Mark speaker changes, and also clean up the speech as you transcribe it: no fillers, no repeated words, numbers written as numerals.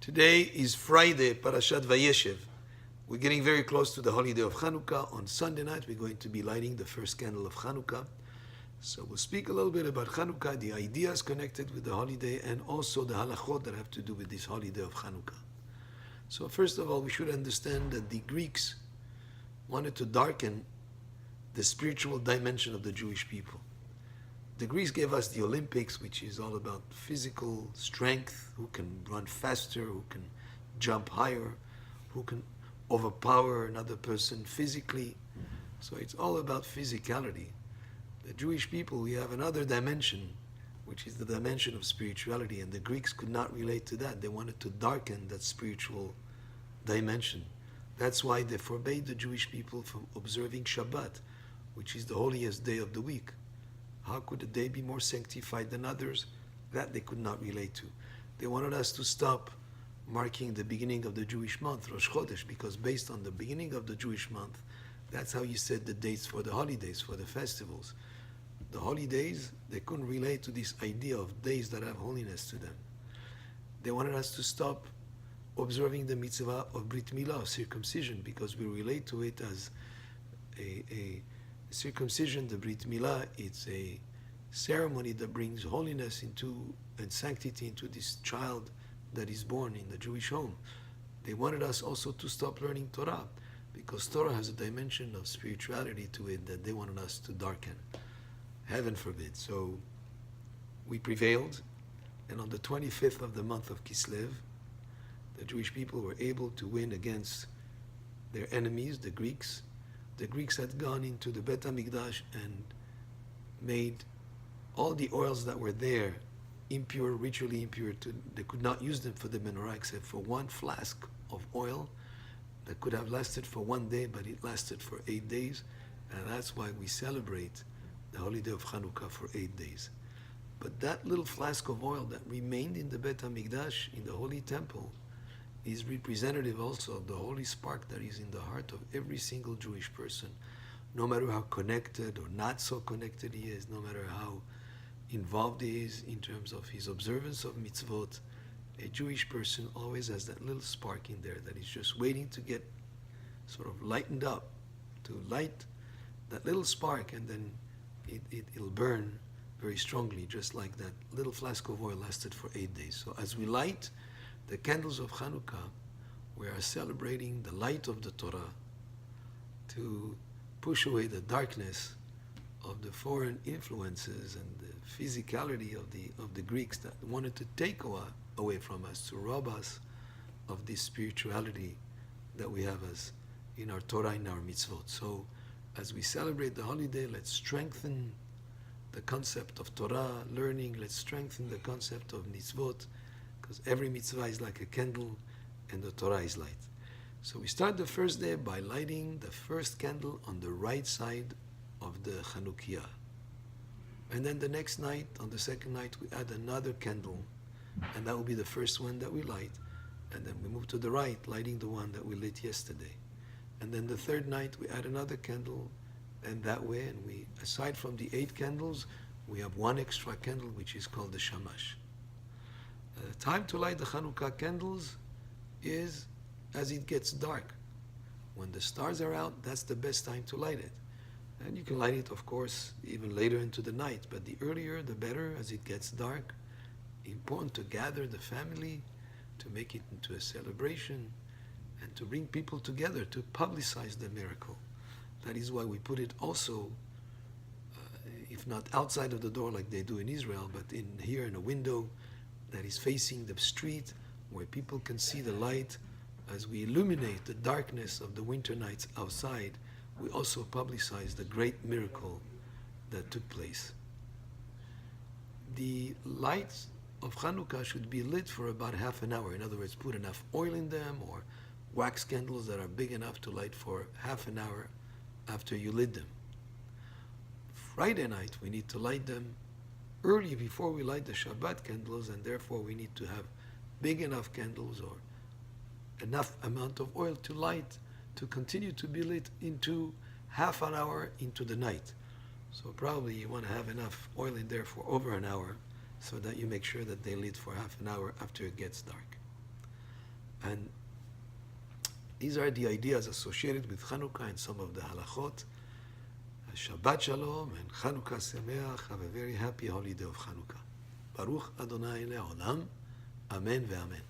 Speaker 1: Today is Friday, Parashat Vayeshev. We're getting very close to the holiday of Hanukkah. On Sunday night, we're going to be lighting the first candle of Hanukkah. So we'll speak a little bit about Hanukkah, the ideas connected with the holiday, and also the halachot that have to do with this holiday of Hanukkah. So first of all, we should understand that the Greeks wanted to darken the spiritual dimension of the Jewish people. The Greeks gave us the Olympics, which is all about physical strength, who can run faster, who can jump higher, who can overpower another person physically. So it's all about physicality. The Jewish people, we have another dimension, which is the dimension of spirituality, and the Greeks could not relate to that. They wanted to darken that spiritual dimension. That's why they forbade the Jewish people from observing Shabbat, which is the holiest day of the week. How could a day be more sanctified than others? That they could not relate to. They wanted us to stop marking the beginning of the Jewish month, Rosh Chodesh, because based on the beginning of the Jewish month, that's how you set the dates for the holidays, for the festivals. The holidays, they couldn't relate to this idea of days that have holiness to them. They wanted us to stop observing the mitzvah of Brit Milah, circumcision, because we relate to it as a circumcision. The Brit Milah, it's a ceremony that brings holiness into and sanctity into this child that is born in the Jewish home. They wanted us also to stop learning Torah, because Torah has a dimension of spirituality to it that they wanted us to darken. Heaven forbid. So we prevailed, and on the 25th of the month of Kislev, the Jewish people were able to win against their enemies, the Greeks. The Greeks had gone into the Bet HaMikdash and made all the oils that were there impure, ritually impure. They could not use them for the menorah except for one flask of oil that could have lasted for 1 day, but it lasted for 8 days. And that's why we celebrate the holiday of Hanukkah for 8 days. But that little flask of oil that remained in the Bet HaMikdash, in the Holy Temple, is representative also of the holy spark that is in the heart of every single Jewish person. No matter how connected or not so connected he is, no matter how involved he is in terms of his observance of mitzvot, a Jewish person always has that little spark in there that is just waiting to get sort of lightened up, to light that little spark, and then it'll burn very strongly, just like that little flask of oil lasted for 8 days. So as we light the candles of Hanukkah, we are celebrating the light of the Torah to push away the darkness of the foreign influences and the physicality of the Greeks that wanted to take away from us, to rob us of this spirituality that we have as in our Torah, in our mitzvot. So as we celebrate the holiday, let's strengthen the concept of Torah learning, let's strengthen the concept of mitzvot, because every mitzvah is like a candle and the Torah is light. So we start the first day by lighting the first candle on the right side of the Chanukiah. And then the next night, on the second night, we add another candle, and that will be the first one that we light. And then we move to the right, lighting the one that we lit yesterday. And then the third night, we add another candle, and that way, and we, aside from the 8 candles, we have one extra candle, which is called the Shamash. The time to light the Hanukkah candles is as it gets dark. When the stars are out, that's the best time to light it. And you can light it, of course, even later into the night, but the earlier, the better, as it gets dark. Important to gather the family, to make it into a celebration, and to bring people together, to publicize the miracle. That is why we put it also, if not outside of the door like they do in Israel, but here in a window that is facing the street, where people can see the light. As we illuminate the darkness of the winter nights outside, we also publicize the great miracle that took place. The lights of Hanukkah should be lit for about half an hour. In other words, put enough oil in them, or wax candles that are big enough to light for half an hour after you lit them. Friday night, we need to light them early before we light the Shabbat candles, and therefore we need to have big enough candles or enough amount of oil to light, to continue to be lit into half an hour into the night. So probably you want to have enough oil in there for over an hour, so that you make sure that they lit for half an hour after it gets dark. And these are the ideas associated with Hanukkah and some of the halachot. Shabbat Shalom and Hanukkah Sameach. Have a very happy holiday of Hanukkah. Baruch Adonai Le'olam. Amen ve'amen.